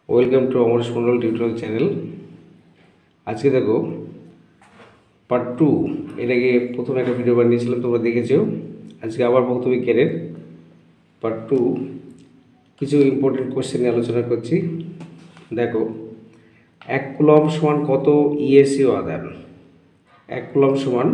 Welcome to Amresh Mondal tutorial channel. আজকে দেখো part 2। এর আগে প্রথমে একটা ভিডিও বানিয়েছিলাম, তোমরা দেখেছো। আজকে আবার ভৌতবিজ্ঞানের পার্ট 2 কিছু ইম্পর্টেন্ট কোশ্চেন নিয়ে আলোচনা করছি। দেখো, 1 কুলম্ব সমান কত ইএসইউ আধান? 1 কুলম্ব সমান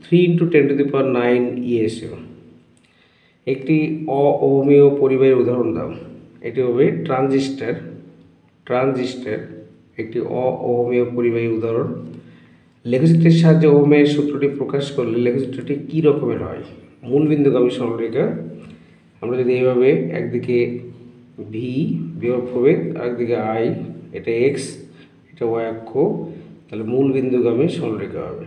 3 × 10⁹ ইএসইউ। একটি অওহমীয় পরিবাহীর উদাহরণ দাও। এটি হবে ট্রানজিস্টর একটি অওহমীয় পরিবাহী উদাহরণ। লেখচিত্রের সাহায্যে ওহমের সূত্রটি প্রকাশ করলে লেখচিত্রটি কী রকমের হয়? মূলবিন্দুগামী সরলরেখা। আমরা যদি এইভাবে একদিকে ভি বিভব প্রভেদ, আরেকদিকে আই, এটা এক্স, এটা ওয়াই অক্ষ, তাহলে মূলবিন্দুগামী সরলরেখা হবে।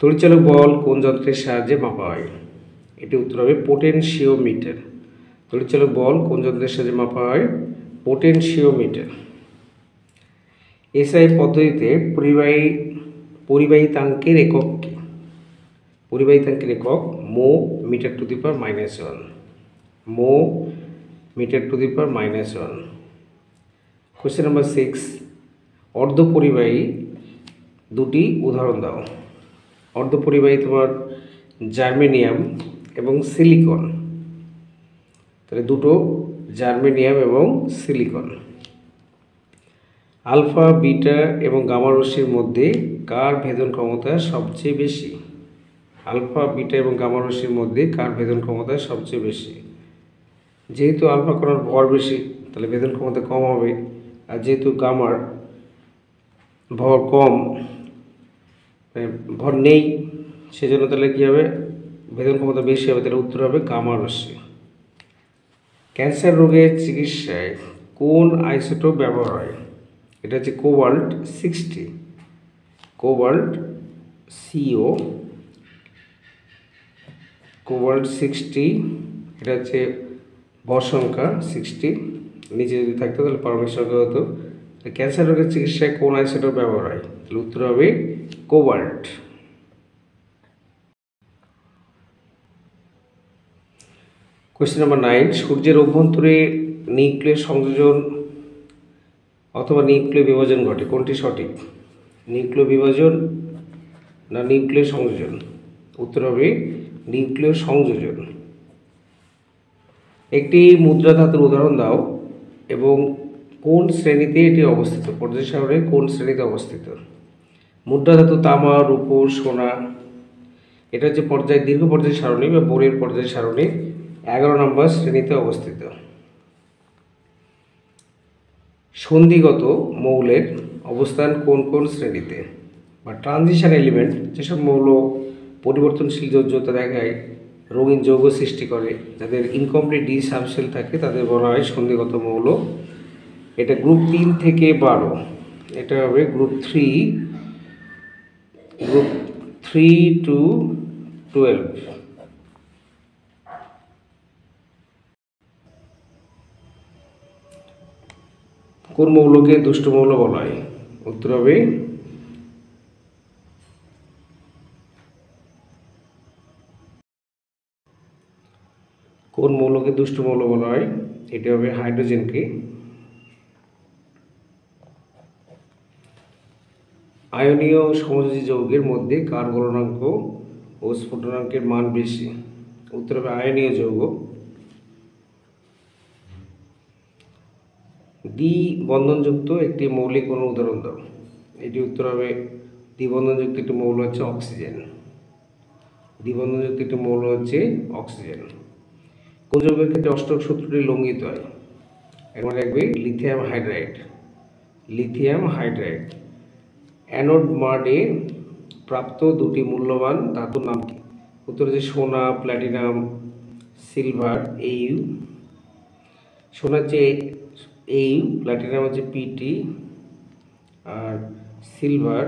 তড়িৎচালক বল কোন যন্ত্রের সাহায্যে মাপা হয়? এটি উত্তর হবে পোটেনশিওমিটার। তড়িৎচালক বল কোন যন্ত্রের সাহায্যে মাপা হয়? পোটেনশিওমিটার। এসআই পদ্ধতিতে পরিবাহিতাঙ্কের একক কি? পরিবাহিতাঙ্কের একক mho metre to the power -1। Mho metre to the power -1। Question number 6, অর্ধপরিবাহী দুটি উদাহরণ দাও। অর্ধপরিবাহী তোমার জার্মেনিয়াম এবং সিলিকন। তাহলে দুটো জার্মেনিয়াম এবং সিলিকন। আলফা, বিটা এবং গামা রশ্মির মধ্যে কার ভেদন ক্ষমতা সবচেয়ে বেশি? আলফা, বিটা এবং গামা রশ্মির মধ্যে কার ভেদন ক্ষমতা সবচেয়ে বেশি? যেহেতু আলফা কণার ভর বেশি, তাহলে ভেদন ক্ষমতা কম হবে। আর যেহেতু গামার ভর কম, ভর নেই, সেজন্য তাহলে কী হবে? ভেদন ক্ষমতা বেশি হবে। তাহলে উত্তর হবে গামা রশ্মি। ক্যান্সার রোগের চিকিৎসায় কোন আইসোটোপ ব্যবহার হয়? এটা হচ্ছে কোবাল্ট 60। Cobalt CO, cobalt 60। এটা হচ্ছে ভর সংখ্যা 60, নিচে যদি থাকতো তাহলে পারমাণবিক সংখ্যা হতো। ক্যান্সার রোগের চিকিৎসায় কোন আইসোটোপ ব্যবহার হয়? তাহলে উত্তর হবে কোবাল্ট। কোয়েশ্চেন নাম্বার 9, সূর্যের অভ্যন্তরে নিউক্লিয় সংযোজন অথবা নিউক্লিয় বিভাজন ঘটে, কোনটি সঠিক? নিউক্লিয় বিভাজন না নিউক্লিয় সংযোজন? উত্তর হবে নিউক্লিয় সংযোজন। একটি মুদ্রা ধাতুর উদাহরণ দাও এবং কোন শ্রেণীতে এটি অবস্থিত? পর্যায় সারণীর কোন শ্রেণীতে অবস্থিত? মুদ্রা ধাতু তামা, রূপো, সোনা। এটা হচ্ছে দীর্ঘ পর্যায় সারণী বা বোরের পর্যায় সারণীর 11 নম্বর শ্রেণীতে অবস্থিত। সন্ধিগত মৌলের অবস্থান কোন কোন শ্রেণীতে? বা ট্রানজিশন এলিমেন্ট, যেসব মৌল পরিবর্তনশীল যোজ্যতা দেখায়, রঙিন যৌগ সৃষ্টি করে, যাদের ইনকমপ্লিট ডি সাবশেল থাকে, তাদের বলা হয় সন্ধিগত মৌল। এটা গ্রুপ 3 থেকে 12। এটা হবে গ্রুপ 3 to 12। কোন মৌলকে দুষ্ট মৌল বলা হয়? উত্তর হবে কোন মৌলকে দুষ্ট মৌল বলা হয়? এটি হবে হাইড্রোজেনকে। আয়নীয় সমযোজী যৌগের মধ্যে কার গলনাঙ্ক ও স্ফুটনাঙ্কের মান বেশি? উত্তর হবে আয়নীয় যৌগ। দ্বি বন্ধনযুক্ত একটি মৌলিক অণুর উদাহরণ দাও। এটি উত্তর হবে দ্বিবন্ধনযুক্ত একটি মৌল হচ্ছে অক্সিজেন। দ্বিবন্ধনযুক্ত একটি মৌল হচ্ছে অক্সিজেন। কোন যৌগের ক্ষেত্রে অষ্টক সূত্রটি লঙ্ঘিত হয়? এবার দেখবে lithium hydride. Lithium hydride. Anode মাডে প্রাপ্ত দুটি মূল্যবান ধাতুর নাম কি? উত্তর হচ্ছে সোনা, প্ল্যাটিনাম, সিলভার। AU। সোনা হচ্ছে AU, প্ল্যাটিনাম হচ্ছে PT, আর সিলভার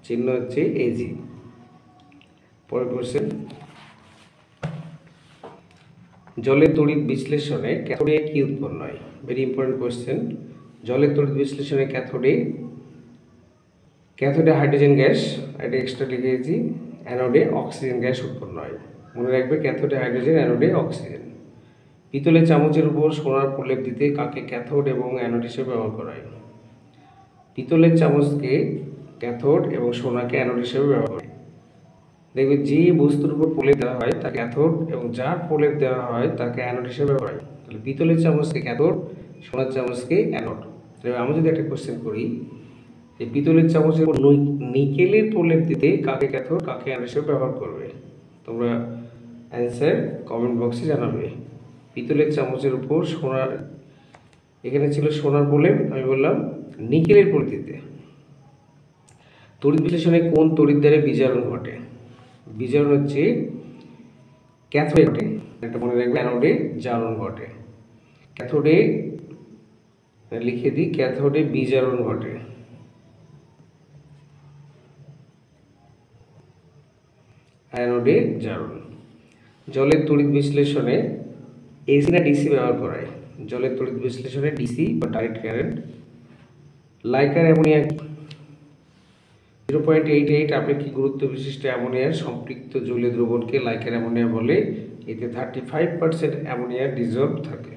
চিহ্ন হচ্ছে AG। পরের কোশ্চেন, জলের তড়িৎ বিশ্লেষণে ক্যাথোডে কি উৎপন্ন হয়? Very important question. জলের তড়িৎ বিশ্লেষণে ক্যাথোডে হাইড্রোজেন গ্যাস, এটা এক্সট্রা লিখেছি। অ্যানোডে অক্সিজেন গ্যাস উৎপন্ন হয়। মনে রাখবে, ক্যাথোডে হাইড্রোজেন, অ্যানোডে অক্সিজেন। পিতলের চামচের উপর সোনার প্রলেপ দিতে কাকে ক্যাথোড এবং অ্যানোড হিসেবে ব্যবহার করা হয়? পিতলের চামচকে ক্যাথোড এবং সোনাকে অ্যানোড হিসেবে ব্যবহার করে। দেখবে যে বস্তুর উপর প্রলেপ দেওয়া হয় তাকে ক্যাথোড এবং যার প্রলেপ দেওয়া হয় তাকে অ্যানোড হিসেবে ব্যবহার হয়। তাহলে পিতলের চামচকে ক্যাথোড, সোনার চামচকে অ্যানোড। তাহলে আমি যদি একটা কোশ্চেন করি যে পিতলের চামচের উপর নিকেলের প্রলেপ দিতে কাকে ক্যাথোড কাকে অ্যানোড হিসেবে ব্যবহার করবে? তোমরা অ্যান্সার কমেন্ট বক্সে জানাবে। পিতলের চামচের উপর সোনার, এখানে ছিল সোনার প্রলেপ, আমি বললাম নিকেলের প্রলেপ দিতে। তড়িৎ বিশ্লেষণে কোন তড়িৎ দ্বারে বিজারণ ঘটে? বিজারণ হচ্ছে ক্যাথোডে ঘটে, একটা মনে রাখবে, অ্যানোডে জারণ ঘটে। ক্যাথোডে লিখে দিই, ক্যাথোডে বিজারণ ঘটে। অ্যানোডে জারণ। জলের তড়িৎ বিশ্লেষণে এসি না ডিসি ব্যবহার করা হয়? জলের তড়িৎ বিশ্লেষণে ডিসি বা ডাইরেক্ট কারেন্ট। লাইকার অ্যামোনিয়া 0.88 আপেক্ষিক গুরুত্ব বিশিষ্ট অ্যামোনিয়ার সম্পৃক্ত জলীয় দ্রবণকে লাইকার অ্যামোনিয়া বলে। এতে 35% অ্যামোনিয়া ডিজলভ থাকে।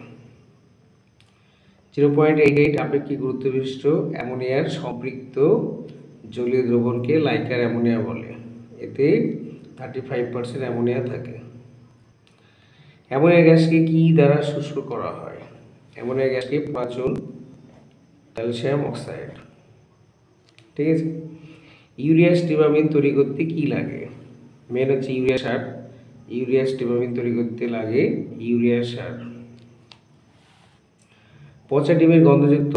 0.88 আপেক্ষিক গুরুত্ব বিশিষ্ট অ্যামোনিয়ার সম্পৃক্ত জলীয় দ্রবণকে লাইকার অ্যামোনিয়া বলে। এতে 35% অ্যামোনিয়া থাকে। অ্যামোনিয়া গ্যাসকে কি দ্বারা শুষ্ক করা হয়? অ্যামোনিয়া গ্যাসকে পাঁচন ক্যালসিয়াম অক্সাইড। ঠিক আছে। ইউরিয়া স্টিবামিন তৈরি করতে কি লাগে? মেন হচ্ছে ইউরিয়া সার। ইউরিয়া স্টিবামিন তৈরি করতে লাগে ইউরিয়া সার। পচা ডিমের গন্ধযুক্ত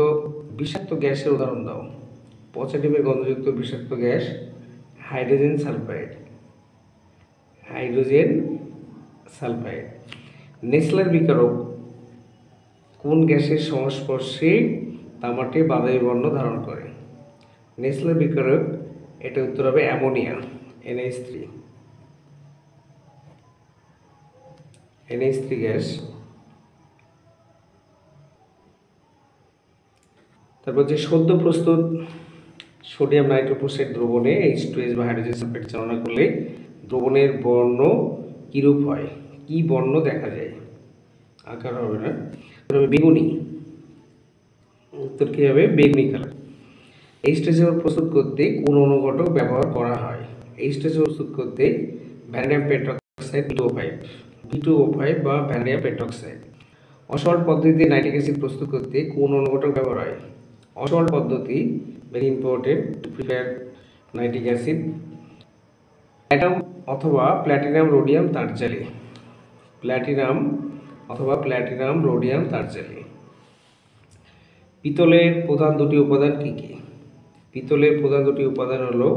বিষাক্ত গ্যাসের উদাহরণ দাও। পচা ডিমের গন্ধযুক্ত বিষাক্ত গ্যাস hydrogen sulphide. Hydrogen sulphide. Nessler বিকারক কোন গ্যাসের সংস্পর্শে তামাটে বাদামি বর্ণ ধারণ করে? নেসলার বিকারক, এটা উত্তর হবে অ্যামোনিয়া, NH3। NH3 gas. তারপর যে সদ্য প্রস্তুত সোডিয়াম নাইট্রোফোসেট দ্রবণে H2S বা হাইড্রোজেন সালফাইড চালনা করলে দ্রবণের বর্ণ কিরূপ হয়? কি বর্ণ দেখা যায়? আকার হবে না, বেগুনি। উত্তর কি হবে? বেগুনি কালার। H2SO প্রস্তুত করতে কোন অনুঘটক ব্যবহার করা হয়? H2SO প্রস্তুত করতে ভ্যানাডিয়াম পেন্টক্সাইড V2O5 বা ভ্যানাডিয়াম পেন্টক্সাইড। অসল্ট পদ্ধতিতে নাইট্রিক অ্যাসিড প্রস্তুত করতে কোন অনুঘটক ব্যবহার হয়? অসল্ট পদ্ধতি, very important to prepare nitric acid. Platinum অথবা প্ল্যাটিনাম রোডিয়াম তারজালি। প্ল্যাটিনাম অথবা প্ল্যাটিনাম রোডিয়াম তারজালি। পিতলের প্রধান দুটি উপাদান কি কি? পিতলের প্রধান দুটি উপাদান হলো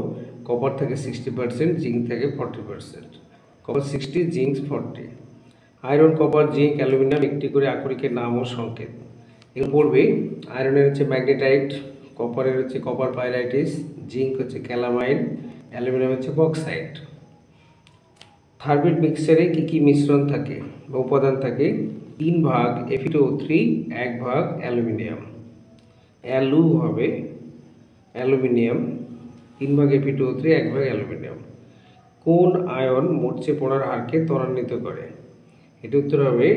কপার থাকে 60%, জিঙ্ক থাকে 40%। Copper 60, zinc 40। Iron, copper, zinc, aluminium একটি করে আকরিকের নাম ও সংকেত। এগুলো পড়বে। আয়রনের হচ্ছে ম্যাগনেটাইট, কপারের হচ্ছে কপার পাইরাইটিস, জিঙ্ক হচ্ছে ক্যালামাইন, অ্যালুমিনিয়াম হচ্ছে বক্সাইট। থার্বিট মিক্সচারে কি কি মিশ্রণ থাকে বা উপাদান থাকে? 3 ভাগ Fe2O3, 1 ভাগ অ্যালুমিনিয়াম। অ্যালু হবে অ্যালুমিনিয়াম, 3 ভাগ Fe2O3, 1 ভাগ অ্যালুমিনিয়াম। কোন আয়ন মরচে পড়ার হারকে ত্বরান্বিত করে? এটি উত্তর হবে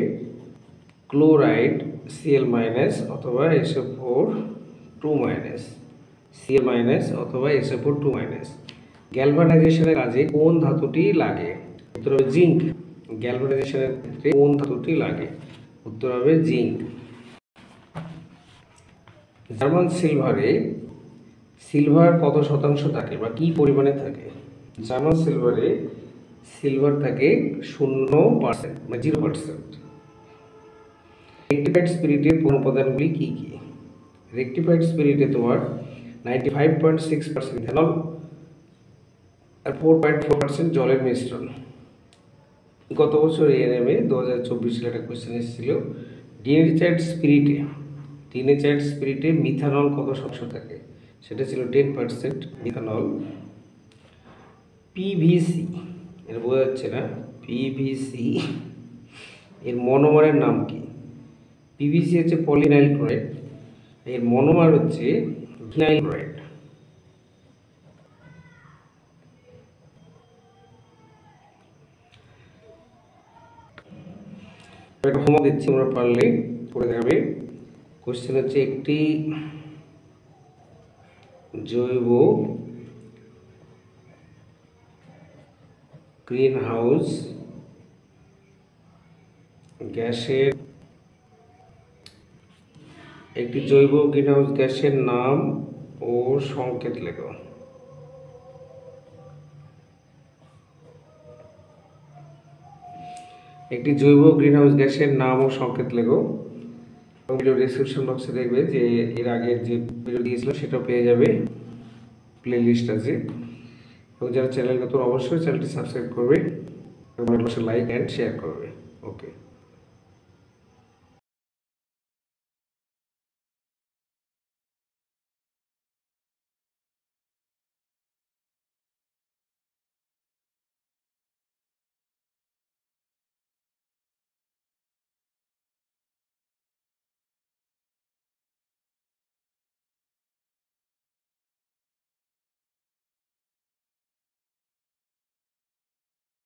ক্লোরাইড Cl- অথবা SO4 2-। Cl- অথবা SO4 2-। গ্যালভানাইজেশনের কাজে কোন ধাতুটি লাগে? উত্তর হবে জিঙ্ক। গ্যালভানাইজেশনের ক্ষেত্রে কোন ধাতুটি লাগে? উত্তর হবে জিঙ্ক। জার্মান সিলভারে সিলভার কত শতাংশ থাকে বা কি পরিমাণে থাকে? জার্মান সিলভারে সিলভার থাকে 0% বা 0%। রেকটিফাইড স্পিরিটের প্রধান উপাদানগুলি কি কি? রেকটিফাইড স্পিরিটে তোমার 95.6% ইথানল আর 4.4% জলের মিশ্রণ। গত বছর এএনএমে 2024 সালে একটা কোয়েশ্চেন এসেছিল, ডিনেচার্ড স্পিরিটে মিথানল কত শতাংশ থাকে? সেটা ছিল 10% মিথানল। পিভিসি, এটা বোঝা যাচ্ছে না, পিভিসি এর মনোমারের নাম কি? পিভিসি হচ্ছে পলিনাইল ক্লোরাইড, এর মনোমার হচ্ছে ভিনাইল ক্লোরাইড। একটা হোমওয়ার্ক দিচ্ছি, তোমরা পারলে করে দেখাবে। কোশ্চেন হচ্ছে একটি জৈব গ্রিনহাউস গ্যাসের নাম ও সংকেত লেখো। একটি জৈব গ্রিনহাউস গ্যাসের নাম ও সংকেত লেখো। ভিডিও ডেসক্রিপশন বক্সে দেখবে যে এর আগে যে ভিডিও দিয়েছিল সেটাও পেয়ে যাবে, প্লে লিস্ট আছে। এবং যারা চ্যানেল নতুন অবশ্যই চ্যানেলটি সাবস্ক্রাইব করবে এবং অবশ্যই লাইক অ্যান্ড শেয়ার করবে। ওকে।